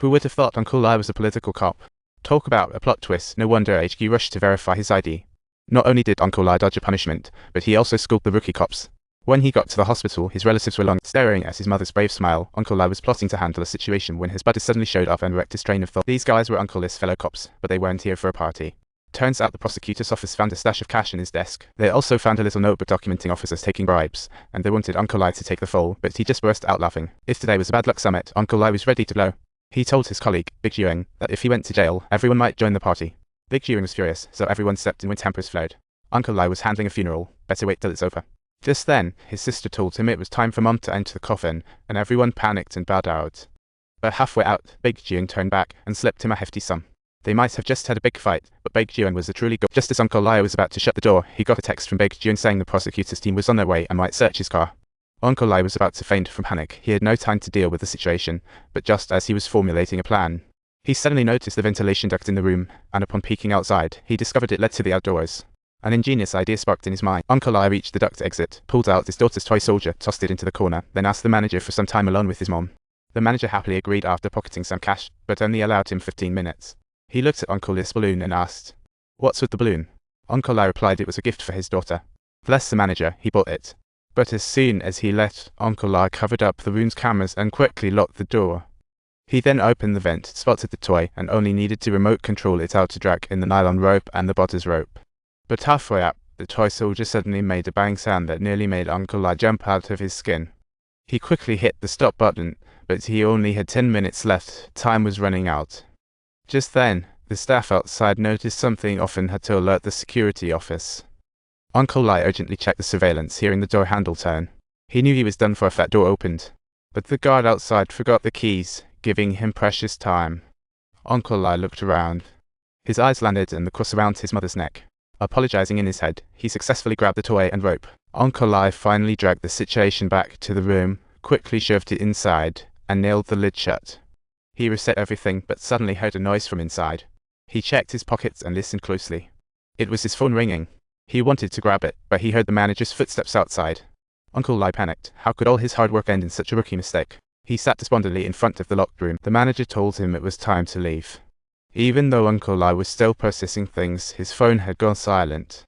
Who would have thought Uncle Lai was a political cop? Talk about a plot twist, no wonder HQ rushed to verify his ID. Not only did Uncle Lai dodge a punishment, but he also schooled the rookie cops. When he got to the hospital, his relatives were long staring at his mother's brave smile. Uncle Lai was plotting to handle a situation when his buddies suddenly showed up and wrecked his train of thought. These guys were Uncle Lai's fellow cops, but they weren't here for a party. Turns out the prosecutor's office found a stash of cash in his desk. They also found a little notebook documenting officers taking bribes, and they wanted Uncle Lai to take the fall, but he just burst out laughing. If today was a bad luck summit, Uncle Lai was ready to blow. He told his colleague, Big Jueng, that if he went to jail, everyone might join the party. Big Jueng was furious, so everyone stepped in when tempers flowed. Uncle Lai was handling a funeral, better wait till it's over. Just then, his sister told him it was time for Mom to enter the coffin, and everyone panicked and bowed out. But halfway out, Big Jueng turned back and slipped him a hefty sum. They might have just had a big fight, but Big Jueng was a truly good. Just as Uncle Lai was about to shut the door, he got a text from Big Jueng saying the prosecutor's team was on their way and might search his car. Uncle Lai was about to faint from panic. He had no time to deal with the situation, but just as he was formulating a plan, he suddenly noticed the ventilation duct in the room, and upon peeking outside, he discovered it led to the outdoors. An ingenious idea sparked in his mind. Uncle Lai reached the duct exit, pulled out his daughter's toy soldier, tossed it into the corner, then asked the manager for some time alone with his mom. The manager happily agreed after pocketing some cash, but only allowed him 15 minutes. He looked at Uncle Lai's balloon and asked, "What's with the balloon?" Uncle Lai replied it was a gift for his daughter. Bless the manager, he bought it. But as soon as he left, Uncle Lai covered up the room's cameras and quickly locked the door. He then opened the vent, spotted the toy, and only needed to remote control it out to drag in the nylon rope and the bodice rope. But halfway up, the toy soldier suddenly made a bang sound that nearly made Uncle Lai jump out of his skin. He quickly hit the stop button, but he only had 10 minutes left. Time was running out. Just then, the staff outside noticed something off and had to alert the security office. Uncle Lai urgently checked the surveillance, hearing the door handle turn. He knew he was done for if that door opened. But the guard outside forgot the keys, giving him precious time. Uncle Lai looked around. His eyes landed on the cross around his mother's neck. Apologizing in his head, he successfully grabbed the toy and rope. Uncle Lai finally dragged the situation back to the room, quickly shoved it inside, and nailed the lid shut. He reset everything, but suddenly heard a noise from inside. He checked his pockets and listened closely. It was his phone ringing. He wanted to grab it, but he heard the manager's footsteps outside. Uncle Lai panicked. How could all his hard work end in such a rookie mistake? He sat despondently in front of the locked room. The manager told him it was time to leave. Even though Uncle Lai was still processing things, his phone had gone silent.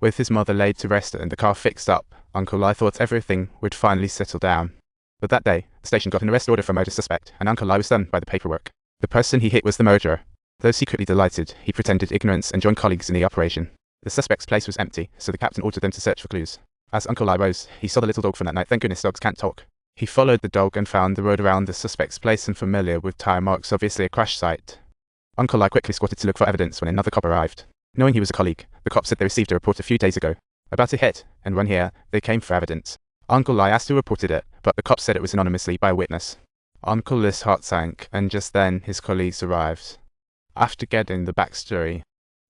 With his mother laid to rest and the car fixed up, Uncle Lai thought everything would finally settle down. But that day, the station got an arrest order for murder suspect, and Uncle Lai was stunned by the paperwork. The person he hit was the murderer. Though secretly delighted, he pretended ignorance and joined colleagues in the operation. The suspect's place was empty, so the captain ordered them to search for clues. As Uncle Lai rose, he saw the little dog from that night. Thank goodness dogs can't talk. He followed the dog and found the road around the suspect's place unfamiliar with tire marks, obviously a crash site. Uncle Lai quickly squatted to look for evidence when another cop arrived. Knowing he was a colleague, the cop said they received a report a few days ago about a hit and run here. They came for evidence. Uncle Lai asked who reported it, but the cop said it was anonymously by a witness. Uncle Lai's heart sank, and just then his colleagues arrived. After getting the backstory,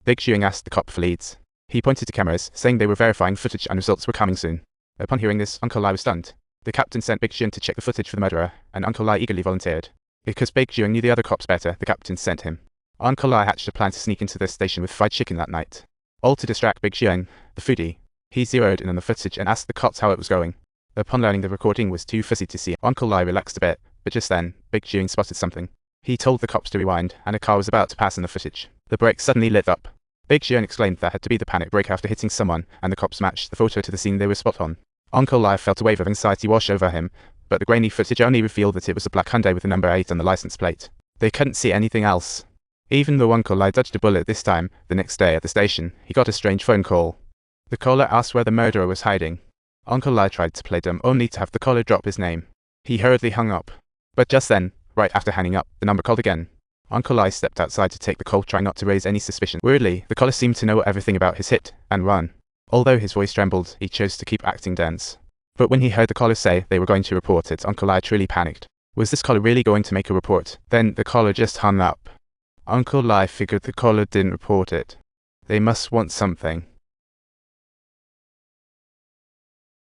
Big Jueng asked the cop for leads. He pointed to cameras, saying they were verifying footage and results were coming soon. Upon hearing this, Uncle Lai was stunned. The captain sent Big Jueng to check the footage for the murderer, and Uncle Lai eagerly volunteered. Because Big Jueng knew the other cops better, the captain sent him. Uncle Lai hatched a plan to sneak into the station with fried chicken that night. All to distract Big Jueng, the foodie. He zeroed in on the footage and asked the cops how it was going. Upon learning the recording was too fuzzy to see, Uncle Lai relaxed a bit, but just then, Big Jueng spotted something. He told the cops to rewind, and a car was about to pass in the footage. The brakes suddenly lit up. Big Jueng explained that had to be the panic brake after hitting someone, and the cops matched the photo to the scene they were spot on. Uncle Lai felt a wave of anxiety wash over him, but the grainy footage only revealed that it was a black Hyundai with the number 8 on the license plate. They couldn't see anything else. Even though Uncle Lai dodged a bullet this time, the next day at the station, he got a strange phone call. The caller asked where the murderer was hiding. Uncle Lai tried to play dumb, only to have the caller drop his name. He hurriedly hung up. But just then, right after hanging up, the number called again. Uncle Lai stepped outside to take the call, trying not to raise any suspicion. Weirdly, the caller seemed to know everything about his hit and run. Although his voice trembled, he chose to keep acting dense. But when he heard the caller say they were going to report it, Uncle Lai truly panicked. Was this caller really going to make a report? Then the caller just hung up. Uncle Lai figured the caller didn't report it. They must want something.